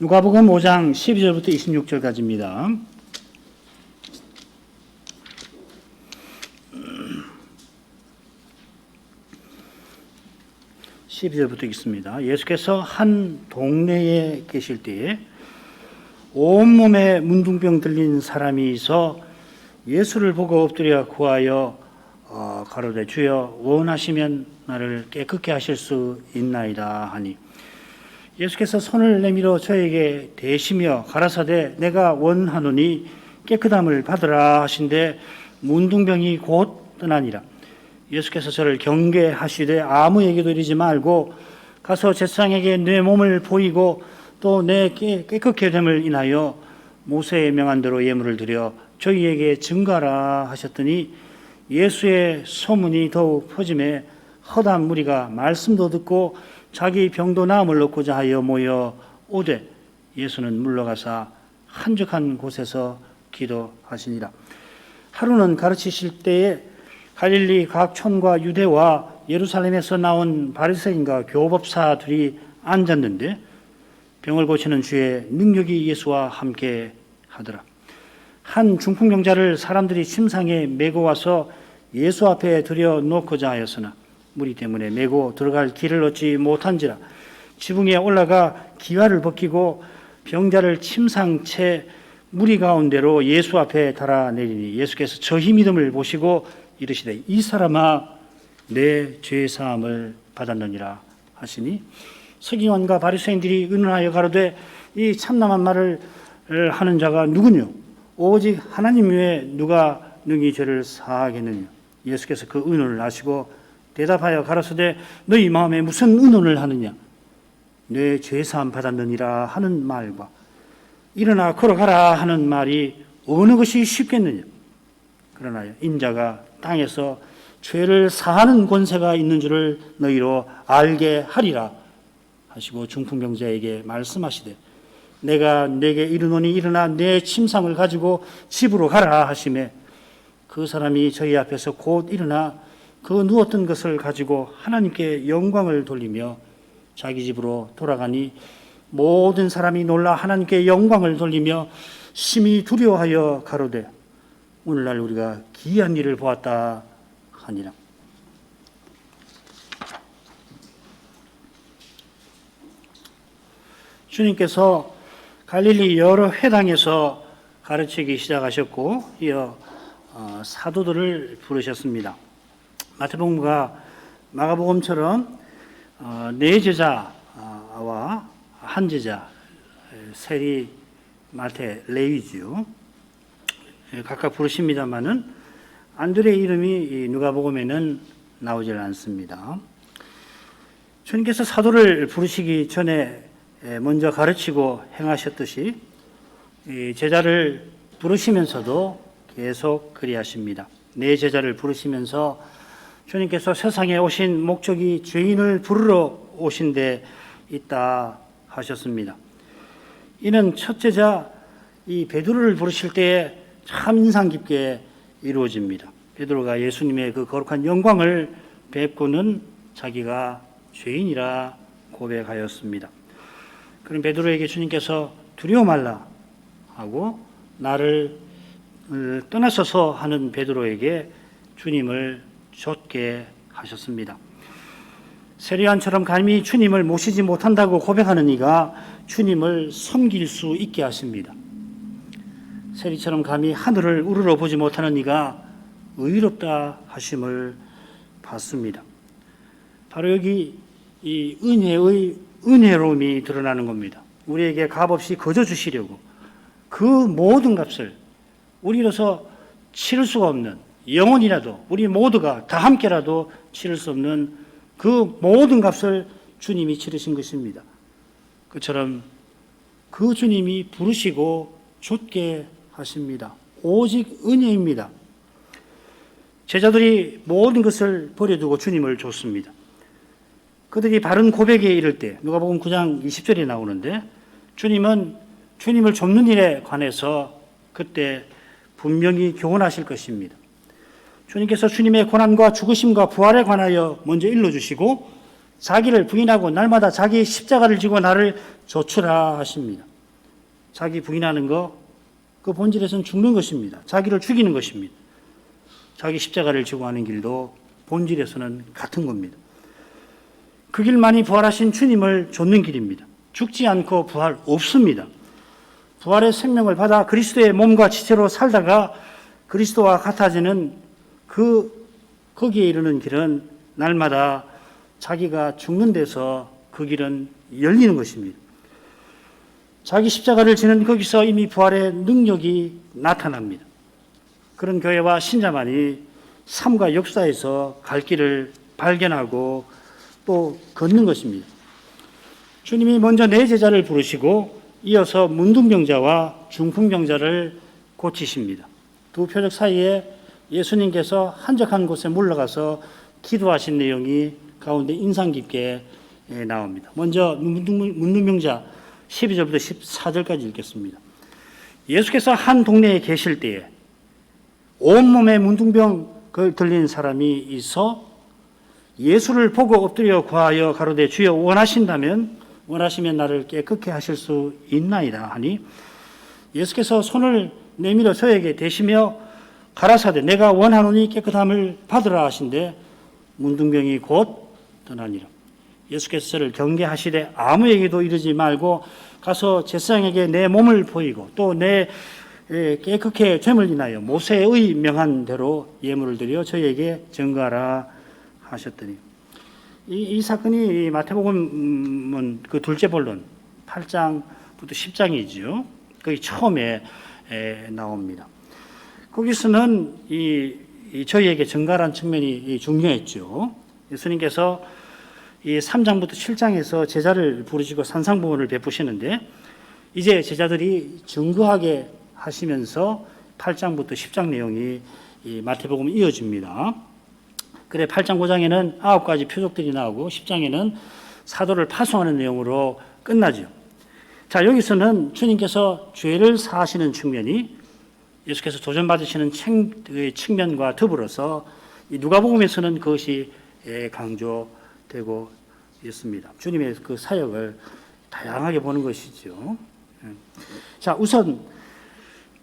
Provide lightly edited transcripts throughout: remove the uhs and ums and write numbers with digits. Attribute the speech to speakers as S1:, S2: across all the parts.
S1: 누가복음 5장 12절부터 26절까지입니다. 12절부터 읽습니다. 예수께서 한 동네에 계실 때에 온몸에 문둥병 들린 사람이 있어 예수를 보고 엎드려 구하여 가로되 주여 원하시면 나를 깨끗게 하실 수 있나이다 하니 예수께서 손을 내밀어 저에게 대시며 가라사대 내가 원하노니 깨끗함을 받으라 하신데 문둥병이 곧 떠나니라. 예수께서 저를 경계하시되 아무에게도 이르지 말고 가서 제사장에게 내 몸을 보이고 또 내 깨끗게 됨을 인하여 모세의 명한 대로 예물을 드려 저희에게 증거하라 하셨더니 예수의 소문이 더욱 퍼짐에 허다한 무리가 말씀도 듣고 자기 병도 나음을 얻고자 하여 모여 오되 예수는 물러가사 한적한 곳에서 기도하시니라. 하루는 가르치실 때에 갈릴리 각 촌과 유대와 예루살렘에서 나온 바리새인과 교법사들이 앉았는데 병을 고치는 주의 능력이 예수와 함께 하더라. 한 중풍병자를 사람들이 침상에 메고 와서 예수 앞에 들여놓고자 하였으나 무리 때문에 메고 들어갈 길을 얻지 못한지라 지붕에 올라가 기와를 벗기고 병자를 침상채 무리 가운데로 예수 앞에 달아내리니 예수께서 저희 믿음을 보시고 이르시되 이 사람아 내 죄 사함을 받았느니라 하시니 서기관과 바리새인들이 의논하여 가로되 이 참남한 말을 하는 자가 누구뇨 오직 하나님 외에 누가 능히 죄를 사하겠느냐. 예수께서 그 의논을 아시고 대답하여 가라사대 너희 마음에 무슨 의논을 하느냐 내 죄 사함 받았느니라 하는 말과 일어나 걸어가라 하는 말이 어느 것이 쉽겠느냐. 그러나 인자가 땅에서 죄를 사하는 권세가 있는 줄을 너희로 알게 하리라 하시고 중풍병자에게 말씀하시되 내가 내게 이르노니 일어나 내 침상을 가지고 집으로 가라 하시매 그 사람이 저희 앞에서 곧 일어나 그 누웠던 것을 가지고 하나님께 영광을 돌리며 자기 집으로 돌아가니 모든 사람이 놀라 하나님께 영광을 돌리며 심히 두려워하여 가로되 오늘날 우리가 기이한 일을 보았다 하니라. 주님께서 갈릴리 여러 회당에서 가르치기 시작하셨고 이어 사도들을 부르셨습니다. 마태복음과 마가복음처럼 네 제자와 한 제자 세리 마태 레위지요. 각각 부르십니다마는 안드레의 이름이 누가복음에는 나오질 않습니다. 주님께서 사도를 부르시기 전에 먼저 가르치고 행하셨듯이 제자를 부르시면서도 계속 그리하십니다. 네 제자를 부르시면서 주님께서 세상에 오신 목적이 죄인을 부르러 오신 데 있다 하셨습니다. 이는 첫 제자 이 베드로를 부르실 때에 참 인상 깊게 이루어집니다. 베드로가 예수님의 그 거룩한 영광을 뵙고는 자기가 죄인이라 고백하였습니다. 그럼 베드로에게 주님께서 두려워 말라 하고 나를 떠나서서 하는 베드로에게 주님을 좇게 하셨습니다. 세리안처럼 감히 주님을 모시지 못한다고 고백하는 이가 주님을 섬길 수 있게 하십니다. 세리처럼 감히 하늘을 우러러 보지 못하는 이가 의롭다 하심을 받습니다. 바로 여기 이 은혜의 은혜로움이 드러나는 겁니다. 우리에게 값없이 거저 주시려고 그 모든 값을 우리로서 치를 수가 없는 영원이라도 우리 모두가 다 함께라도 치를 수 없는 그 모든 값을 주님이 치르신 것입니다. 그처럼 그 주님이 부르시고 좇게 하십니다. 오직 은혜입니다. 제자들이 모든 것을 버려두고 주님을 좇습니다. 그들이 바른 고백에 이를 때 누가복음 9장 20절에 나오는데 주님은 주님을 좇는 일에 관해서 그때 분명히 교훈하실 것입니다. 주님께서 주님의 고난과 죽으심과 부활에 관하여 먼저 일러주시고 자기를 부인하고 날마다 자기의 십자가를 지고 나를 좇으라 하십니다. 자기 부인하는 거, 그 본질에서는 죽는 것입니다. 자기를 죽이는 것입니다. 자기 십자가를 지고 하는 길도 본질에서는 같은 겁니다. 그 길만이 부활하신 주님을 좇는 길입니다. 죽지 않고 부활 없습니다. 부활의 생명을 받아 그리스도의 몸과 지체로 살다가 그리스도와 같아지는 거기에 이르는 길은 날마다 자기가 죽는 데서 그 길은 열리는 것입니다. 자기 십자가를 지는 거기서 이미 부활의 능력이 나타납니다. 그런 교회와 신자만이 삶과 역사에서 갈 길을 발견하고 또 걷는 것입니다. 주님이 먼저 네 제자를 부르시고 이어서 문둥병자와 중풍병자를 고치십니다. 두 표적 사이에 예수님께서 한적한 곳에 물러가서 기도하신 내용이 가운데 인상 깊게 나옵니다. 먼저 문둥병자 12절부터 14절까지 읽겠습니다. 예수께서 한 동네에 계실 때에 온몸에 문둥병을 들린 사람이 있어 예수를 보고 엎드려 구하여 가로되 주여 원하시면 나를 깨끗게 하실 수 있나이다 하니 예수께서 손을 내밀어 저에게 대시며 가라사대 내가 원하노니 깨끗함을 받으라 하신대 문둥병이 곧 떠나니라. 예수께서 저를 경계하시되 아무에게도 이르지 말고 가서 제사장에게 내 몸을 보이고 또 내 깨끗게 죄물 인하여 모세의 명한 대로 예물을 드려 저에게 증거하라 하셨더니 이 사건이 마태복음 그 둘째 본론 8장부터 10장이죠. 거기 처음에 나옵니다. 거기서는 저희에게 증가란 측면이 중요했죠. 예수님께서 이 3장부터 7장에서 제자를 부르시고 산상보훈을 베푸시는데 이제 제자들이 증거하게 하시면서 8장부터 10장 내용이 이 마태복음에 이어집니다. 그래 8장 9장에는 9가지 표적들이 나오고 10장에는 사도를 파송하는 내용으로 끝나죠. 자, 여기서는 주님께서 죄를 사하시는 측면이 예수께서 도전받으시는 측면과 더불어서 이 누가복음에서는 그것이 강조되고 있습니다. 주님의 그 사역을 다양하게 보는 것이죠. 자, 우선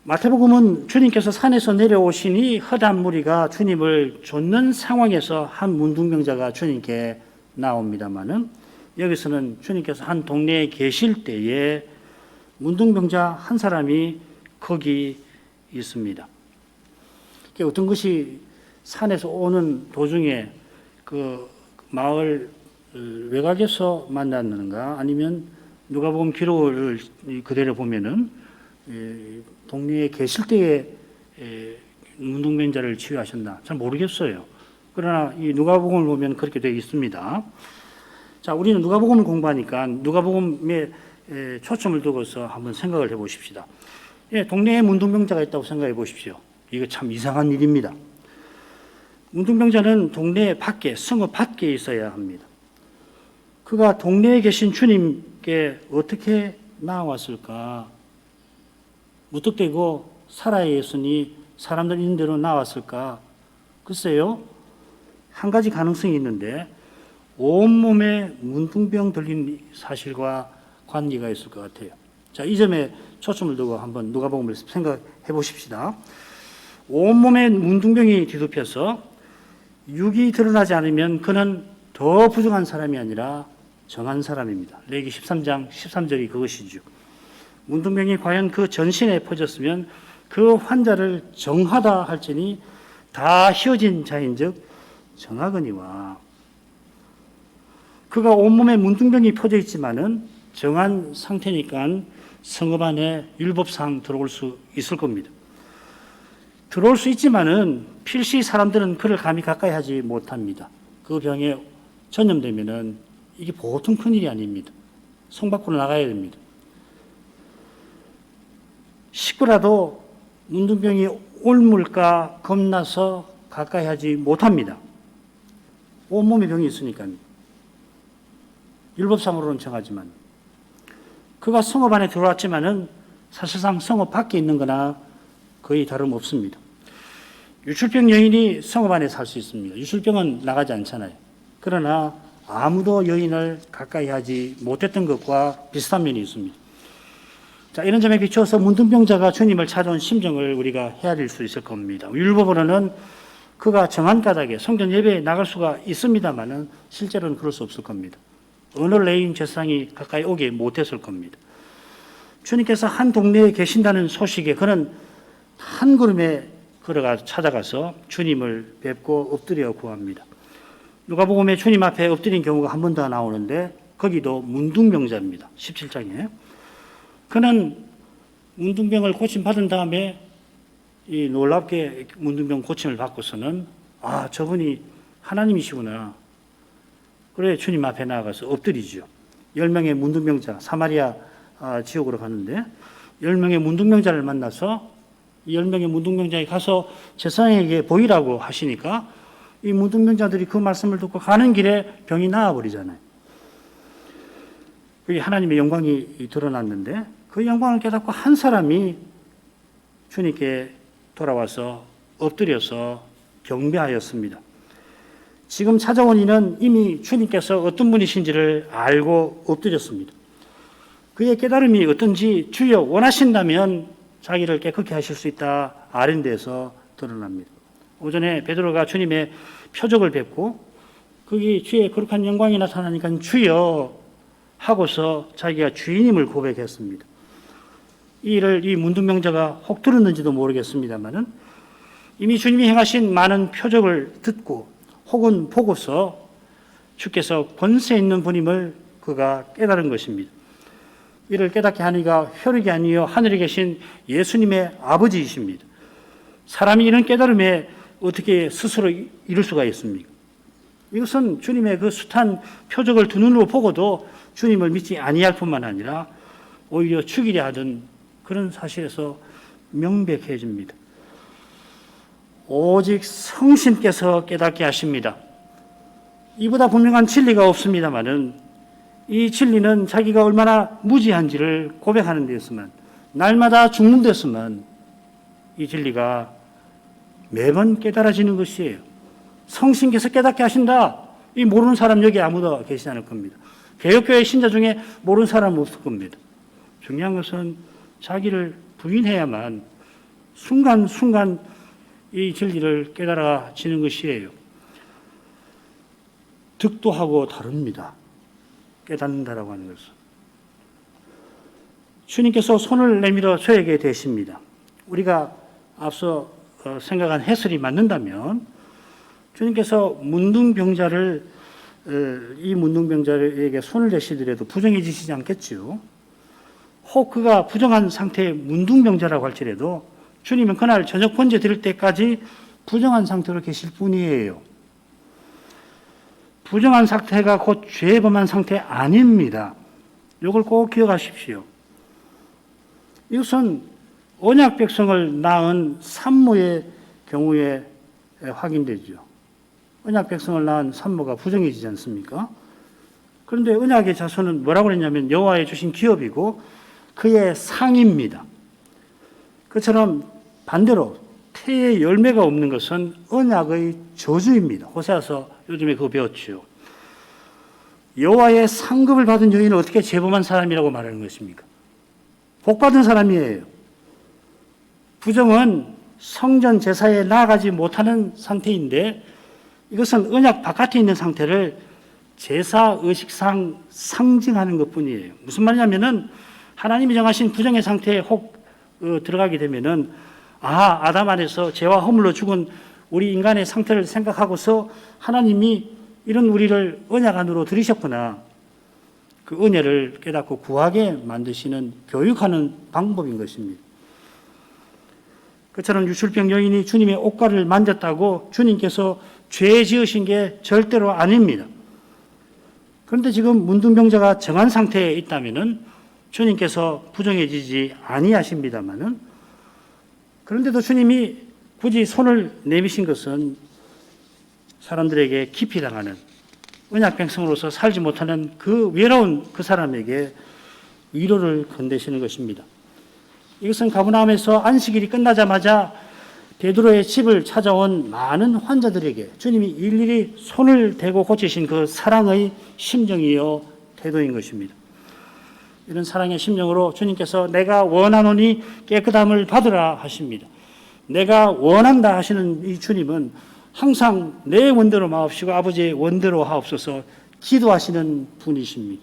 S1: 마태복음은 주님께서 산에서 내려오시니 허다한 무리가 주님을 좇는 상황에서 한 문둥병자가 주님께 나옵니다마는 여기서는 주님께서 한 동네에 계실 때에 문둥병자 한 사람이 거기 있습니다. 어떤 것이 산에서 오는 도중에 그 마을 외곽에서 만났는가 아니면 누가복음 기록을 그대로 보면은 동네에 계실 때에 문둥병자를 치유하셨나 잘 모르겠어요. 그러나 이 누가복음을 보면 그렇게 되어 있습니다. 자, 우리는 누가복음을 공부하니까 누가복음에 초점을 두고서 한번 생각을 해보십시다. 동네에 문둥병자가 있다고 생각해 보십시오. 이거 참 이상한 일입니다. 문둥병자는 동네 밖에, 성읍 밖에 있어야 합니다. 그가 동네에 계신 주님께 어떻게 나왔을까? 무턱대고 살아야 했으니 사람들 있는 대로 나왔을까? 글쎄요, 한 가지 가능성이 있는데 온몸에 문둥병 들린 사실과 관계가 있을 것 같아요. 자, 이 점에 초점을 두고 한번 누가복음을 생각해 보십시다. 온몸에 문둥병이 뒤덮여서 육이 드러나지 않으면 그는 더 부정한 사람이 아니라 정한 사람입니다. 레위기 13장 13절이 그것이죠. 문둥병이 과연 그 전신에 퍼졌으면 그 환자를 정하다 할지니 다 휘어진 자인즉 정하거니와 그가 온몸에 문둥병이 퍼져 있지만은 정한 상태니까 성읍 안에 율법상 들어올 수 있을 겁니다. 들어올 수 있지만은 필시 사람들은 그를 감히 가까이 하지 못합니다. 그 병에 전염되면은 이게 보통 큰일이 아닙니다. 성 밖으로 나가야 됩니다. 식구라도 문둥병이 옮을까 겁나서 가까이 하지 못합니다. 온몸에 병이 있으니까요. 율법상으로는 정하지만 그가 성읍 안에 들어왔지만은 사실상 성읍 밖에 있는 거나 거의 다름없습니다. 유출병 여인이 성읍 안에 살 수 있습니다. 유출병은 나가지 않잖아요. 그러나 아무도 여인을 가까이 하지 못했던 것과 비슷한 면이 있습니다. 자, 이런 점에 비추어서 문둥병자가 주님을 찾아온 심정을 우리가 헤아릴 수 있을 겁니다. 율법으로는 그가 정한 까닭에 성전 예배에 나갈 수가 있습니다만은 실제로는 그럴 수 없을 겁니다. 어느 레인 제사장이 가까이 오게 못했을 겁니다. 주님께서 한 동네에 계신다는 소식에 그는 한 걸음에 찾아가서 주님을 뵙고 엎드려 구합니다. 누가복음에 주님 앞에 엎드린 경우가 한 번 더 나오는데 거기도 문둥병자입니다. 17장에. 그는 문둥병을 고침받은 다음에 이 놀랍게 문둥병 고침을 받고서는 아, 저분이 하나님이시구나. 그래 주님 앞에 나아가서 엎드리죠. 10명의 문둥병자, 사마리아 지역으로 가는데 10명의 문둥병자를 만나서 10명의 문둥병자에 가서 제사장에게 보이라고 하시니까 이 문둥병자들이 그 말씀을 듣고 가는 길에 병이 나아버리잖아요. 그게 하나님의 영광이 드러났는데 그 영광을 깨닫고 한 사람이 주님께 돌아와서 엎드려서 경배하였습니다. 지금 찾아온 이는 이미 주님께서 어떤 분이신지를 알고 엎드렸습니다. 그의 깨달음이 어떤지 주여 원하신다면 자기를 깨끗게 하실 수 있다 아랜데에서 드러납니다. 오전에 베드로가 주님의 표적을 뵙고 거기 주의 거룩한 영광이 나타나니까 주여 하고서 자기가 주인임을 고백했습니다. 이 일을 이 문둥병자가 혹 들었는지도 모르겠습니다만은 이미 주님이 행하신 많은 표적을 듣고 혹은 보고서 주께서 권세 있는 분임을 그가 깨달은 것입니다. 이를 깨닫게 하니가 혈육이 아니요 하늘에 계신 예수님의 아버지이십니다. 사람이 이런 깨달음에 어떻게 스스로 이룰 수가 있습니까? 이것은 주님의 그 숱한 표적을 두 눈으로 보고도 주님을 믿지 아니할 뿐만 아니라 오히려 죽이려 하던 그런 사실에서 명백해집니다. 오직 성신께서 깨닫게 하십니다. 이보다 분명한 진리가 없습니다마는 이 진리는 자기가 얼마나 무지한지를 고백하는 데서만 날마다 죽는 데서만 이 진리가 매번 깨달아지는 것이에요. 성신께서 깨닫게 하신다. 이 모르는 사람 여기 아무도 계시지 않을 겁니다. 개혁교회 신자 중에 모르는 사람 없을 겁니다. 중요한 것은 자기를 부인해야만 순간순간 이 진리를 깨달아지는 것이에요. 득도하고 다릅니다. 깨닫는다라고 하는 것은. 주님께서 손을 내밀어 저에게 대십니다. 우리가 앞서 생각한 해설이 맞는다면 주님께서 이 문둥병자에게 손을 대시더라도 부정해지시지 않겠지요. 혹 그가 부정한 상태의 문둥병자라고 할지라도 주님은 그날 저녁 번제 드릴 때까지 부정한 상태로 계실 뿐이에요. 부정한 상태가 곧 죄범한 상태 아닙니다. 이걸 꼭 기억하십시오. 이것은 언약 백성을 낳은 산모의 경우에 확인되죠. 언약 백성을 낳은 산모가 부정해지지 않습니까? 그런데 언약의 자손은 뭐라고 그랬냐면 여호와의 주신 기업이고 그의 상입니다. 그처럼 반대로 태의 열매가 없는 것은 언약의 저주입니다. 호세아서 요즘에 그거 배웠죠. 여호와의 상급을 받은 여인은 어떻게 죄범한 사람이라고 말하는 것입니까? 복받은 사람이에요. 부정은 성전 제사에 나아가지 못하는 상태인데 이것은 언약 바깥에 있는 상태를 제사 의식상 상징하는 것뿐이에요. 무슨 말이냐면은 하나님이 정하신 부정의 상태에 혹 들어가게 되면은 아담 안에서 죄와 허물로 죽은 우리 인간의 상태를 생각하고서 하나님이 이런 우리를 언약 안으로 들이셨구나. 그 은혜를 깨닫고 구하게 만드시는 교육하는 방법인 것입니다. 그처럼 유출병 여인이 주님의 옷가를 만졌다고 주님께서 죄 지으신 게 절대로 아닙니다. 그런데 지금 문둥병자가 정한 상태에 있다면은 주님께서 부정해지지 아니하십니다만은 그런데도 주님이 굳이 손을 내미신 것은 사람들에게 깊이 당하는 언약 백성으로서 살지 못하는 그 외로운 그 사람에게 위로를 건네시는 것입니다. 이것은 가버나움에서 안식일이 끝나자마자 베드로의 집을 찾아온 많은 환자들에게 주님이 일일이 손을 대고 고치신 그 사랑의 심정이요 태도인 것입니다. 이런 사랑의 심정으로 주님께서 내가 원하노니 깨끗함을 받으라 하십니다. 내가 원한다 하시는 이 주님은 항상 내 원대로 마옵시고 아버지의 원대로 하옵소서 기도하시는 분이십니다.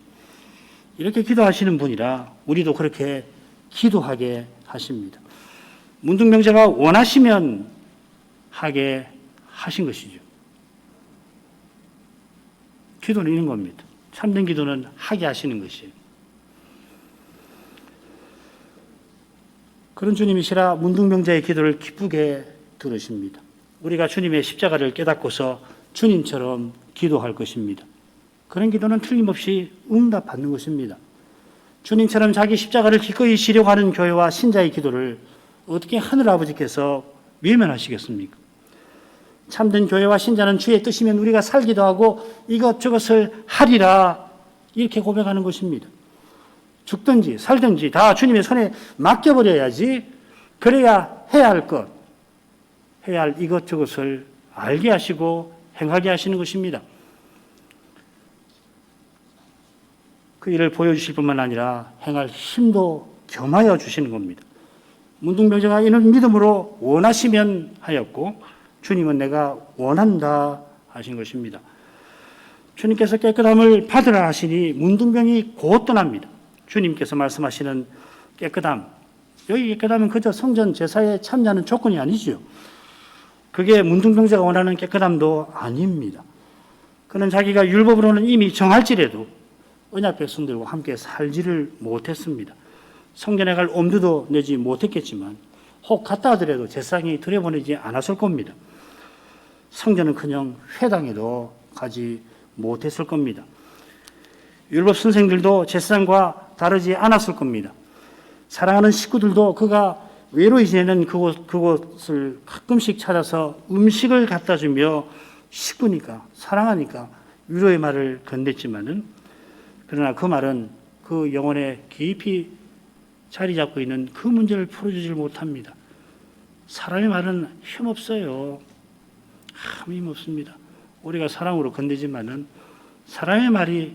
S1: 이렇게 기도하시는 분이라 우리도 그렇게 기도하게 하십니다. 문둥병자가 원하시면 하게 하신 것이죠. 기도는 이런 겁니다. 참된 기도는 하게 하시는 것이에요. 그런 주님이시라 문둥병자의 기도를 기쁘게 들으십니다. 우리가 주님의 십자가를 깨닫고서 주님처럼 기도할 것입니다. 그런 기도는 틀림없이 응답받는 것입니다. 주님처럼 자기 십자가를 기꺼이 지려고 하는 교회와 신자의 기도를 어떻게 하늘아버지께서 외면하시겠습니까? 참된 교회와 신자는 주의 뜻이면 우리가 살기도 하고 이것저것을 하리라 이렇게 고백하는 것입니다. 죽든지 살든지 다 주님의 손에 맡겨버려야지 그래야 해야 할 것, 해야 할 이것저것을 알게 하시고 행하게 하시는 것입니다. 그 일을 보여주실 뿐만 아니라 행할 힘도 겸하여 주시는 겁니다. 문둥병자가 이는 믿음으로 원하시면 하였고 주님은 내가 원한다 하신 것입니다. 주님께서 깨끗함을 받으라 하시니 문둥병이 곧 떠납니다. 주님께서 말씀하시는 깨끗함, 여기 깨끗함은 그저 성전 제사에 참여하는 조건이 아니지요. 그게 문둥병자가 원하는 깨끗함도 아닙니다. 그는 자기가 율법으로는 이미 정할지라도 언약 백성들과 함께 살지를 못했습니다. 성전에 갈 엄두도 내지 못했겠지만 혹 갔다 하더라도 제사장이 들여보내지 않았을 겁니다. 성전은커녕 회당에도 가지 못했을 겁니다. 율법 선생들도 제사장과 다르지 않았을 겁니다. 사랑하는 식구들도 그가 외로이 지내는 그곳을 가끔씩 찾아서 음식을 갖다 주며 식구니까 사랑하니까 위로의 말을 건넸지만은 그러나 그 말은 그 영혼에 깊이 자리 잡고 있는 그 문제를 풀어주질 못합니다. 사람의 말은 힘없어요. 아무 힘 없습니다. 우리가 사랑으로 건네지만은 사람의 말이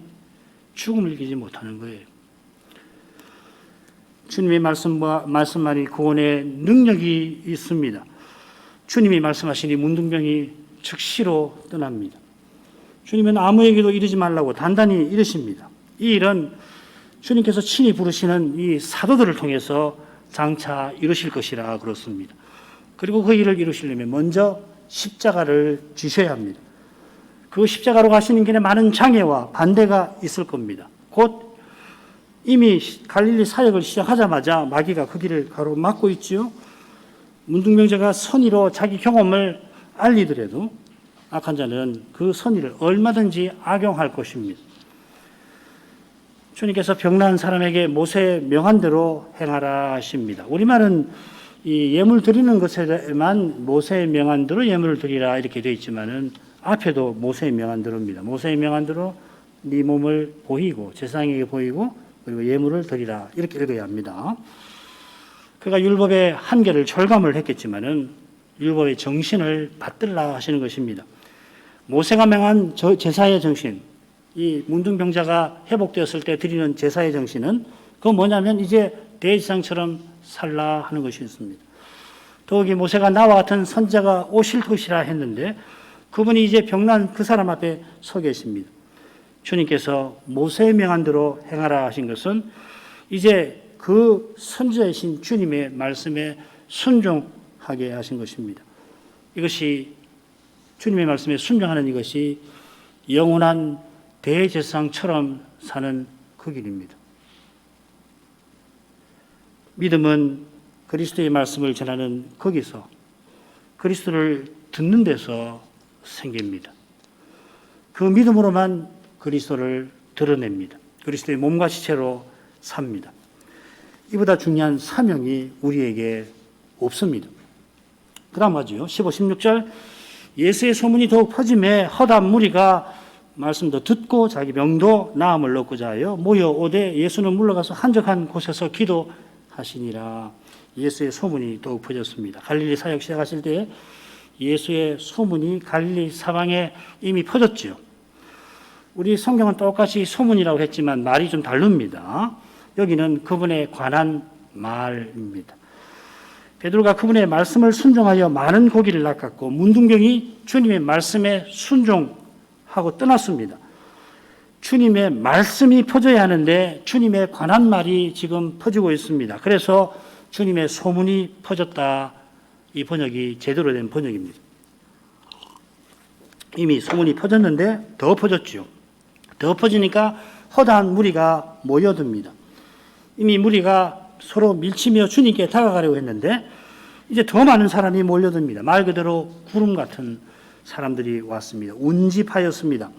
S1: 죽음을 이기지 못하는 거예요. 주님의 말씀만이 구원의 능력이 있습니다. 주님이 말씀하시니 문둥병이 즉시로 떠납니다. 주님은 아무에게도 이르지 말라고 단단히 이르십니다. 이 일은 주님께서 친히 부르시는 이 사도들을 통해서 장차 이루실 것이라 그렇습니다. 그리고 그 일을 이루시려면 먼저 십자가를 지셔야 합니다. 그 십자가로 가시는 길에 많은 장애와 반대가 있을 겁니다. 곧 이미 갈릴리 사역을 시작하자마자 마귀가 그 길을 가로막고 있지요. 문둥병자가 선의로 자기 경험을 알리더라도 악한 자는 그 선의를 얼마든지 악용할 것입니다. 주님께서 병난 사람에게 모세의 명한 대로 행하라 하십니다. 우리말은 이 예물 드리는 것에만 모세의 명한 대로 예물을 드리라 이렇게 되어 있지만은 앞에도 모세의 명한 대로입니다. 모세의 명한 대로 네 몸을 보이고 제사장에게 보이고 그리고 예물을 드리라 이렇게 읽어야 합니다. 그가 율법의 한계를 절감을 했겠지만은 율법의 정신을 받들라 하시는 것입니다. 모세가 명한 제사의 정신, 이 문둥병자가 회복되었을 때 드리는 제사의 정신은 그건 뭐냐면 이제 대제사장처럼 살라 하는 것이었습니다. 더욱이 모세가 나와 같은 선지자가 오실 것이라 했는데 그분이 이제 병난 그 사람 앞에 서 계십니다. 주님께서 모세의 명한 대로 행하라 하신 것은 이제 그 선지자이신 주님의 말씀에 순종하게 하신 것입니다. 이것이 주님의 말씀에 순종하는 이것이 영원한 대제사장처럼 사는 그 길입니다. 믿음은 그리스도의 말씀을 전하는 거기서 그리스도를 듣는 데서 생깁니다. 그 믿음으로만 그리스도를 드러냅니다. 그리스도의 몸과 지체로 삽니다. 이보다 중요한 사명이 우리에게 없습니다. 그 다음 하죠. 15, 16절 예수의 소문이 더욱 퍼짐에 허다한 무리가 말씀도 듣고 자기 병도 나음을 얻고자 하여 모여 오되 예수는 물러가서 한적한 곳에서 기도하시니라. 예수의 소문이 더욱 퍼졌습니다. 갈릴리 사역 시작하실 때 예수의 소문이 갈릴리 사방에 이미 퍼졌죠. 우리 성경은 똑같이 소문이라고 했지만 말이 좀 다릅니다. 여기는 그분에 관한 말입니다. 베드로가 그분의 말씀을 순종하여 많은 고기를 낚았고 문둥병이 주님의 말씀에 순종하고 떠났습니다. 주님의 말씀이 퍼져야 하는데 주님에 관한 말이 지금 퍼지고 있습니다. 그래서 주님의 소문이 퍼졌다. 이 번역이 제대로 된 번역입니다. 이미 소문이 퍼졌는데 더 퍼졌죠. 더 퍼지니까 허다한 무리가 모여듭니다. 이미 무리가 서로 밀치며 주님께 다가가려고 했는데 이제 더 많은 사람이 몰려듭니다. 말 그대로 구름 같은 사람들이 왔습니다. 운집하였습니다.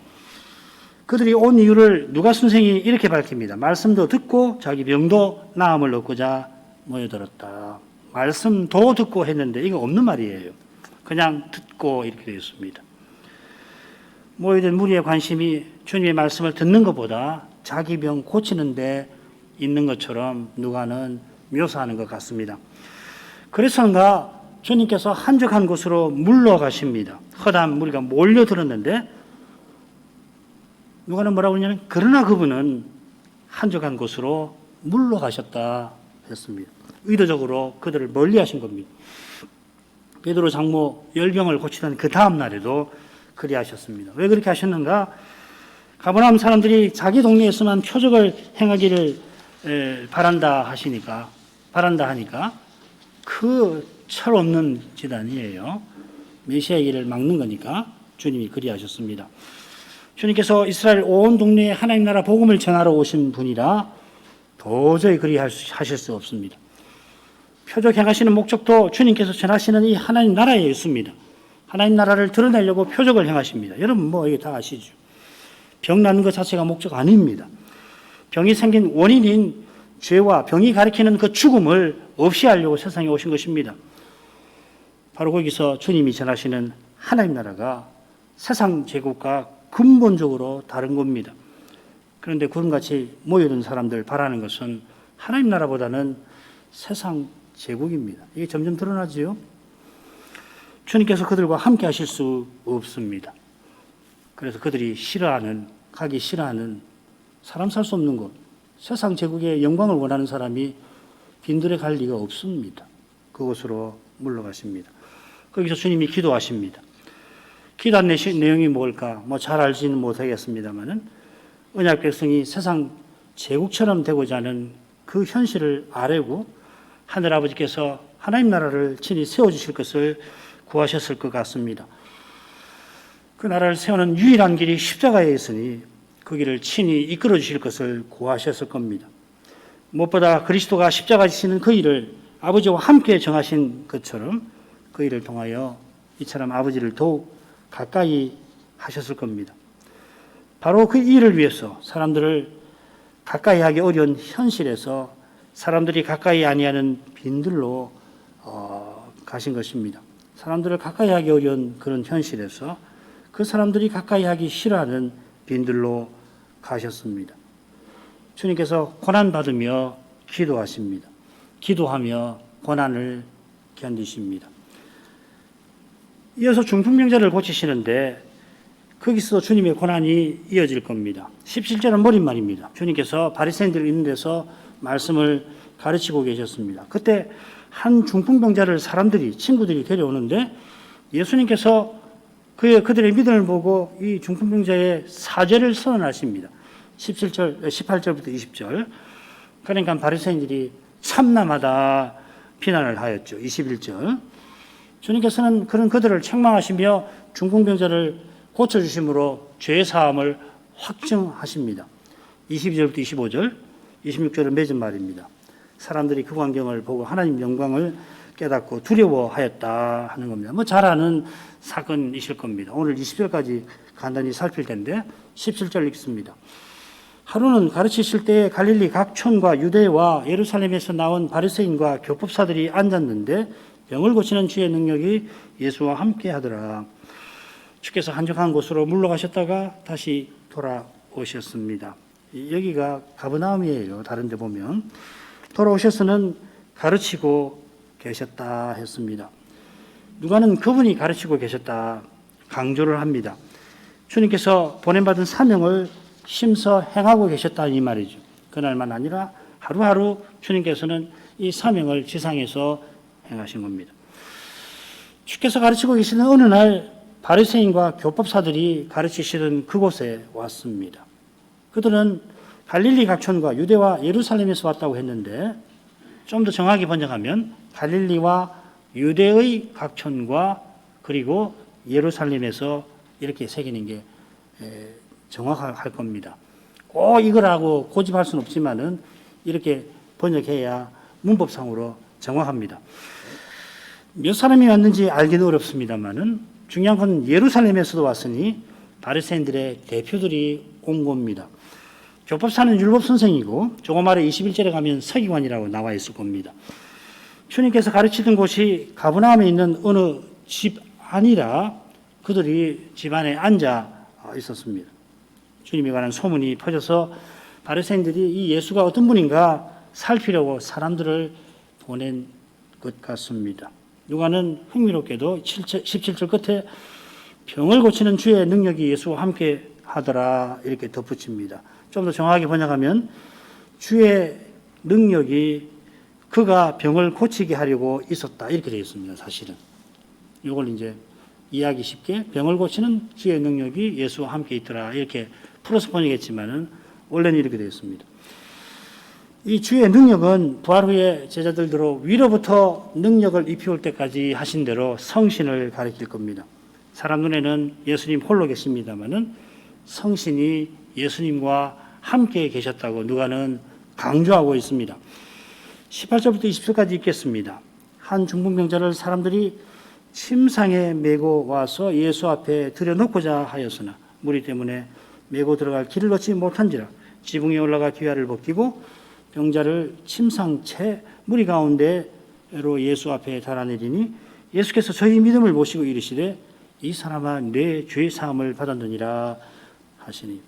S1: 그들이 온 이유를 누가 선생이 이렇게 밝힙니다. 말씀도 듣고 자기 병도 나음을 얻고자 모여들었다. 말씀도 듣고 했는데 이거 없는 말이에요. 그냥 듣고 이렇게 되어 있습니다. 모여든 무리의 관심이 주님의 말씀을 듣는 것보다 자기 병 고치는 데 있는 것처럼 누가는 묘사하는 것 같습니다. 그래서인가 주님께서 한적한 곳으로 물러가십니다. 허다한 무리가 몰려들었는데 누가는 뭐라고 하냐면 그러나 그분은 한적한 곳으로 물러가셨다 했습니다. 의도적으로 그들을 멀리하신 겁니다. 베드로 장모 열병을 고치던 그 다음 날에도 그리하셨습니다. 왜 그렇게 하셨는가? 가버나움 사람들이 자기 동네에서만 표적을 행하기를 바란다 하니까 그 철없는 지단이에요. 메시아의 길을 막는 거니까 주님이 그리하셨습니다. 주님께서 이스라엘 온 동네에 하나님 나라 복음을 전하러 오신 분이라 도저히 그리하실 수 없습니다. 표적 행하시는 목적도 주님께서 전하시는 이 하나님 나라에 있습니다. 하나님 나라를 드러내려고 표적을 행하십니다. 여러분 뭐 이게 다 아시죠? 병 나는 것 자체가 목적 아닙니다. 병이 생긴 원인인 죄와 병이 가리키는 그 죽음을 없이 하려고 세상에 오신 것입니다. 바로 거기서 주님이 전하시는 하나님 나라가 세상 제국과 근본적으로 다른 겁니다. 그런데 구름같이 모여든 사람들 바라는 것은 하나님 나라보다는 세상 제국입니다. 이게 점점 드러나지요. 주님께서 그들과 함께 하실 수 없습니다. 그래서 그들이 가기 싫어하는 사람 살 수 없는 곳, 세상 제국의 영광을 원하는 사람이 빈들에 갈 리가 없습니다. 그곳으로 물러가십니다. 거기서 주님이 기도하십니다. 기도한 내용이 뭘까? 잘 알지는 못하겠습니다만은 언약 백성이 세상 제국처럼 되고자 하는 그 현실을 아뢰고 하늘아버지께서 하나님 나라를 친히 세워주실 것을 구하셨을 것 같습니다. 그 나라를 세우는 유일한 길이 십자가에 있으니 그 길을 친히 이끌어 주실 것을 구하셨을 겁니다. 무엇보다 그리스도가 십자가 지시는 그 일을 아버지와 함께 정하신 것처럼 그 일을 통하여 이처럼 아버지를 더욱 가까이 하셨을 겁니다. 바로 그 일을 위해서 사람들을 가까이 하기 어려운 현실에서 사람들이 가까이 아니하는 빈들로 가신 것입니다. 사람들을 가까이 하기 어려운 그런 현실에서 그 사람들이 가까이 하기 싫어하는 빈들로 가셨습니다. 주님께서 고난받으며 기도하십니다. 기도하며 고난을 견디십니다. 이어서 중풍병자를 고치시는데 거기서 주님의 고난이 이어질 겁니다. 17절은 머릿말입니다. 주님께서 바리새인들 있는 데서 말씀을 가르치고 계셨습니다. 그때 한 중풍병자를 친구들이 데려오는데 예수님께서 그들의 믿음을 보고 이 중풍병자의 사죄를 선언하십니다. 18절부터 20절. 그러니까 바리새인들이 참남하다 비난을 하였죠. 21절. 주님께서는 그들을 책망하시며 중풍병자를 고쳐주심으로 죄사함을 확증하십니다. 22절부터 25절, 26절은 맺은 말입니다. 사람들이 그 광경을 보고 하나님 영광을 깨닫고 두려워하였다 하는 겁니다. 잘 아는 사건이실 겁니다. 오늘 20절까지 간단히 살필 텐데 17절 읽습니다. 하루는 가르치실 때에 갈릴리 각 촌과 유대와 예루살렘에서 나온 바리새인과 교법사들이 앉았는데 병을 고치는 주의 능력이 예수와 함께 하더라. 주께서 한적한 곳으로 물러가셨다가 다시 돌아오셨습니다. 여기가 가버나움이에요. 다른 데 보면. 돌아오셔서는 가르치고 계셨다 했습니다. 누가는 그분이 가르치고 계셨다 강조를 합니다. 주님께서 보냄받은 사명을 심서 행하고 계셨다 이 말이죠. 그날만 아니라 하루하루 주님께서는 이 사명을 지상에서 행하신 겁니다. 주께서 가르치고 계시는 어느 날 바리새인과 교법사들이 가르치시던 그곳에 왔습니다. 그들은 갈릴리 각촌과 유대와 예루살렘에서 왔다고 했는데 좀 더 정확히 번역하면 갈릴리와 유대의 각촌과 그리고 예루살렘에서 이렇게 새기는 게 정확할 겁니다. 꼭 이거라고 고집할 수는 없지만은 이렇게 번역해야 문법상으로 정확합니다. 몇 사람이 왔는지 알기는 어렵습니다만은 중요한 건 예루살렘에서도 왔으니 바리새인들의 대표들이 온 겁니다. 교법사는 율법 선생이고 조금 아래 21절에 가면 서기관이라고 나와 있을 겁니다. 주님께서 가르치던 곳이 가버나움에 있는 어느 집 아니라 그들이 집 안에 앉아 있었습니다. 주님에 관한 소문이 퍼져서 바리새인들이 이 예수가 어떤 분인가 살피려고 사람들을 보낸 것 같습니다. 누가는 흥미롭게도 17절 끝에 병을 고치는 주의 능력이 예수와 함께 하더라 이렇게 덧붙입니다. 좀 더 정확하게 번역하면 주의 능력이 그가 병을 고치게 하려고 있었다 이렇게 되어 있습니다. 사실은 이걸 이제 이해하기 쉽게 병을 고치는 주의 능력이 예수와 함께 있더라 이렇게 풀어서 번역했지만은 원래는 이렇게 되어 있습니다. 이 주의 능력은 부활 후에 제자들대로 위로부터 능력을 입혀올 때까지 하신 대로 성신을 가리킬 겁니다. 사람 눈에는 예수님 홀로 계십니다만은 성신이 예수님과 함께 계셨다고 누가는 강조하고 있습니다. 18절부터 20절까지 읽겠습니다. 한 중풍병자를 사람들이 침상에 메고 와서 예수 앞에 들여놓고자 하였으나 무리 때문에 메고 들어갈 길을 얻지 못한지라 지붕에 올라가 귀화를 벗기고 병자를 침상채 무리 가운데로 예수 앞에 달아내리니 예수께서 저희 믿음을 보시고 이르시되 이 사람아 내 죄 사함을 받았느니라 하시니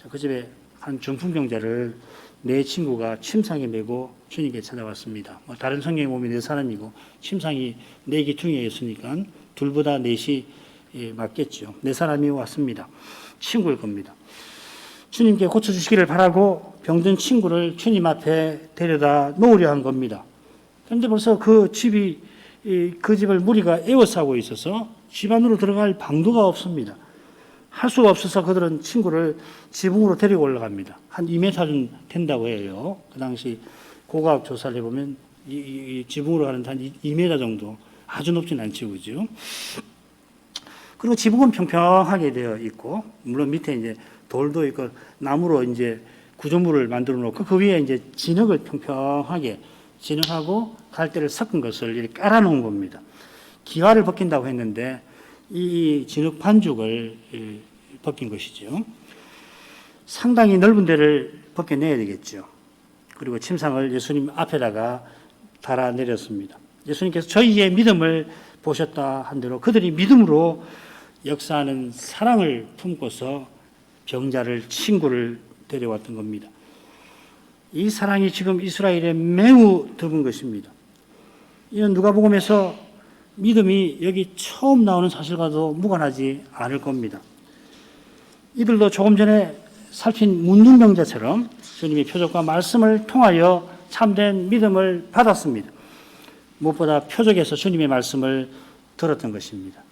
S1: 그 집에 한 중풍병자를 네 친구가 침상에 메고 주님께 찾아왔습니다. 다른 성경에 보면 네 사람이고 침상이 네 기퉁에 있으니까 둘보다 넷이 맞겠죠. 네 사람이 왔습니다. 친구일 겁니다. 주님께 고쳐주시기를 바라고 병든 친구를 주님 앞에 데려다 놓으려 한 겁니다. 그런데 벌써 그 집을 무리가 에워싸고 있어서 집 안으로 들어갈 방도가 없습니다. 할 수가 없어서 그들은 친구를 지붕으로 데리고 올라갑니다. 한 2m 된다고 해요. 그 당시 고고학 조사를 해보면 이 지붕으로 가는 한 2m 정도 아주 높진 않죠, 그죠? 그리고 지붕은 평평하게 되어 있고 물론 밑에 이제 돌도 있고 나무로 이제 구조물을 만들어 놓고 그 위에 이제 진흙을 평평하게 진흙하고 갈대를 섞은 것을 이렇게 깔아 놓은 겁니다. 기와를 벗긴다고 했는데 이 진흙 반죽을 벗긴 것이죠. 상당히 넓은 데를 벗겨내야 되겠죠. 그리고 침상을 예수님 앞에다가 달아내렸습니다. 예수님께서 저희의 믿음을 보셨다 한 대로 그들이 믿음으로 역사하는 사랑을 품고서 병자를 친구를 데려왔던 겁니다. 이 사랑이 지금 이스라엘에 매우 드문 것입니다. 이는 누가복음에서 믿음이 여기 처음 나오는 사실과도 무관하지 않을 겁니다. 이들도 조금 전에 살핀 문둥병자처럼 주님의 표적과 말씀을 통하여 참된 믿음을 받았습니다. 무엇보다 표적에서 주님의 말씀을 들었던 것입니다.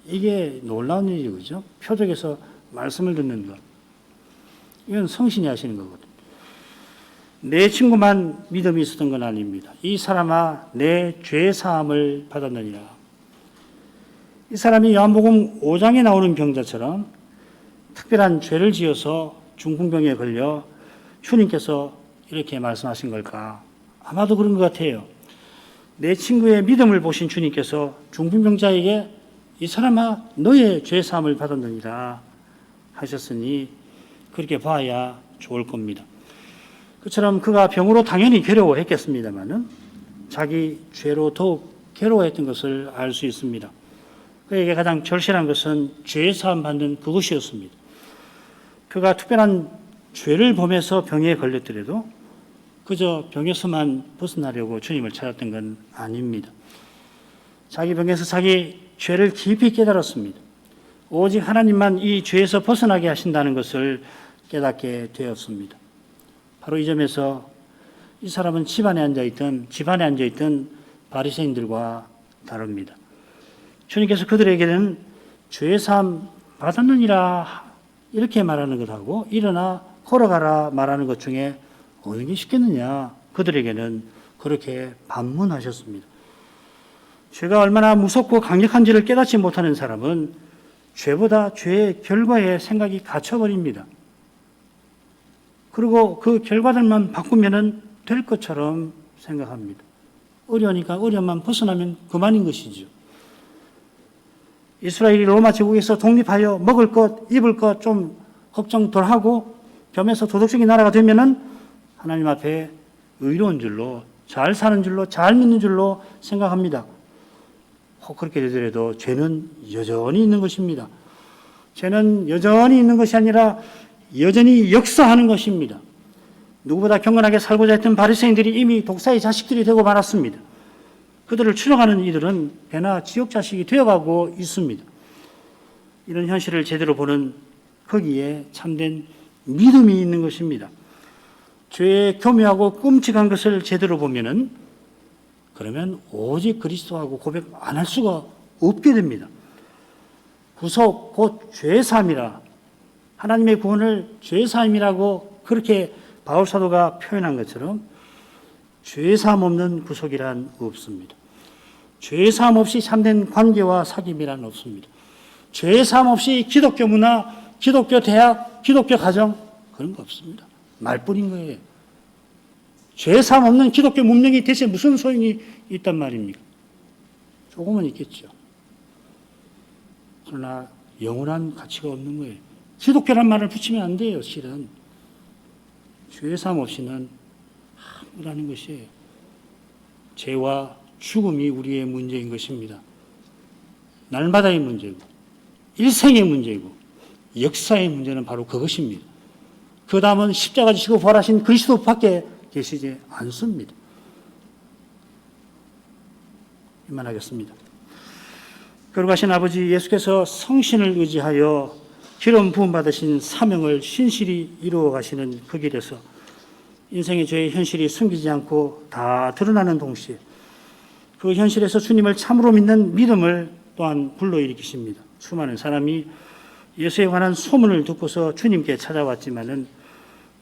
S1: 이게 놀라운 일이죠, 그죠? 표적에서 말씀을 듣는 것. 이건 성신이 하시는 거거든요. 내 친구만 믿음이 있었던 건 아닙니다. 이 사람아 내 죄 사함을 받았느니라. 이 사람이 요한복음 5장에 나오는 병자처럼 특별한 죄를 지어서 중풍병에 걸려 주님께서 이렇게 말씀하신 걸까? 아마도 그런 것 같아요. 내 친구의 믿음을 보신 주님께서 중풍병자에게 이 사람아 너의 죄 사함을 받았느니라 하셨으니 그렇게 봐야 좋을 겁니다. 그처럼 그가 병으로 당연히 괴로워했겠습니다마는 자기 죄로 더욱 괴로워했던 것을 알 수 있습니다. 그에게 가장 절실한 것은 죄 사함 받는 그것이었습니다. 그가 특별한 죄를 범해서 병에 걸렸더라도 그저 병에서만 벗어나려고 주님을 찾았던 건 아닙니다. 자기 병에서 자기 죄를 깊이 깨달았습니다. 오직 하나님만 이 죄에서 벗어나게 하신다는 것을 깨닫게 되었습니다. 바로 이 점에서 이 사람은 집안에 앉아있던 바리새인들과 다릅니다. 주님께서 그들에게는 죄사함 받았느니라 이렇게 말하는 것하고 일어나 걸어가라 말하는 것 중에 어느 게 쉽겠느냐, 그들에게는 그렇게 반문하셨습니다. 죄가 얼마나 무섭고 강력한지를 깨닫지 못하는 사람은 죄보다 죄의 결과에 생각이 갇혀버립니다. 그리고 그 결과들만 바꾸면 될 것처럼 생각합니다. 어려우니까 어려움만 벗어나면 그만인 것이죠. 이스라엘이 로마 제국에서 독립하여 먹을 것, 입을 것 좀 걱정 덜 하고 겸해서 도덕적인 나라가 되면은 하나님 앞에 의로운 줄로, 잘 사는 줄로, 잘 믿는 줄로 생각합니다. 혹 그렇게 되더라도 죄는 여전히 있는 것입니다. 죄는 여전히 있는 것이 아니라 여전히 역사하는 것입니다. 누구보다 경건하게 살고자 했던 바리새인들이 이미 독사의 자식들이 되고 말았습니다. 그들을 추종하는 이들은 배나 지옥 자식이 되어가고 있습니다. 이런 현실을 제대로 보는 거기에 참된 믿음이 있는 것입니다. 죄의 교묘하고 끔찍한 것을 제대로 보면은 그러면 오직 그리스도하고 고백 안 할 수가 없게 됩니다. 구속 곧 죄사함이라, 하나님의 구원을 죄사함이라고 그렇게 바울 사도가 표현한 것처럼 죄사함 없는 구속이란 없습니다. 죄사함 없이 참된 관계와 사귐이란 없습니다. 죄사함 없이 기독교 문화, 기독교 대학, 기독교 가정, 그런 거 없습니다. 말뿐인 거예요. 죄사함 없는 기독교 문명이 대체 무슨 소용이 있단 말입니까? 조금은 있겠죠. 그러나 영원한 가치가 없는 거예요. 기독교란 말을 붙이면 안 돼요, 실은. 죄사함 없이는 아무라는 것이에요. 죄와 죽음이 우리의 문제인 것입니다. 날마다의 문제고, 일생의 문제고, 역사의 문제는 바로 그것입니다. 그 다음은 십자가 지시고 부활하신 그리스도밖에 계시지 않습니다. 이만하겠습니다. 거룩하신 아버지, 예수께서 성신을 의지하여 기름 부음 받으신 사명을 신실히 이루어 가시는 그 길에서 인생의 죄의 현실이 숨기지 않고 다 드러나는 동시에 그 현실에서 주님을 참으로 믿는 믿음을 또한 불러일으키십니다. 수많은 사람이 예수에 관한 소문을 듣고서 주님께 찾아왔지만은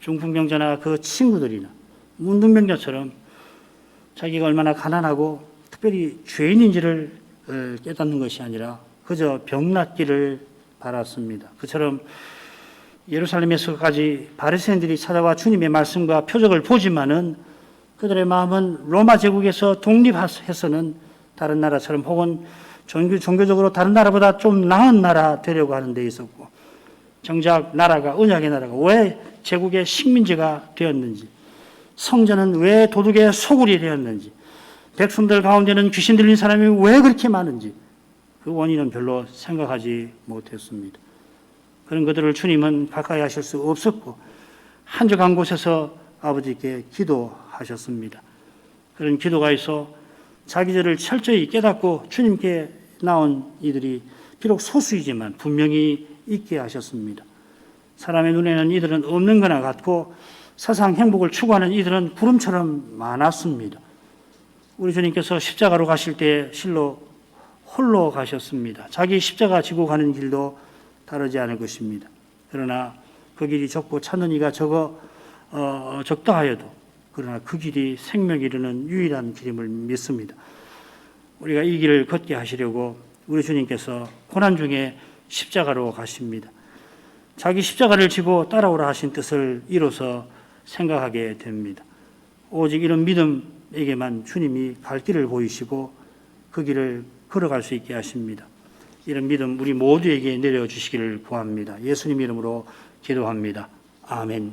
S1: 중풍병자나 그 친구들이나 문둥병자처럼 자기가 얼마나 가난하고 특별히 죄인인지를 깨닫는 것이 아니라 그저 병낫기를 바랐습니다. 그처럼 예루살렘에서까지 바리새인들이 찾아와 주님의 말씀과 표적을 보지만은 그들의 마음은 로마 제국에서 독립해서는 다른 나라처럼 혹은 종교적으로 다른 나라보다 좀 나은 나라 되려고 하는 데 있었고, 정작 나라가, 언약의 나라가 왜 제국의 식민지가 되었는지, 성전은 왜 도둑의 소굴이 되었는지, 백성들 가운데는 귀신 들린 사람이 왜 그렇게 많은지 그 원인은 별로 생각하지 못했습니다. 그런 것들을 주님은 가까이 하실 수 없었고 한적한 곳에서 아버지께 기도하셨습니다. 그런 기도가 있어 자기 죄를 철저히 깨닫고 주님께 나온 이들이 비록 소수이지만 분명히 있게 하셨습니다. 사람의 눈에는 이들은 없는 거나 같고 세상 행복을 추구하는 이들은 구름처럼 많았습니다. 우리 주님께서 십자가로 가실 때 실로 홀로 가셨습니다. 자기 십자가 지고 가는 길도 다르지 않을 것입니다. 그러나 그 길이 좁고 찾는 이가 적다 하여도 그러나 그 길이 생명에 이르는 유일한 길임을 믿습니다. 우리가 이 길을 걷게 하시려고 우리 주님께서 고난 중에 십자가로 가십니다. 자기 십자가를 지고 따라오라 하신 뜻을 이로써 생각하게 됩니다. 오직 이런 믿음에게만 주님이 갈 길을 보이시고 그 길을 걸어갈 수 있게 하십니다. 이런 믿음 우리 모두에게 내려주시기를 구합니다. 예수님 이름으로 기도합니다. 아멘.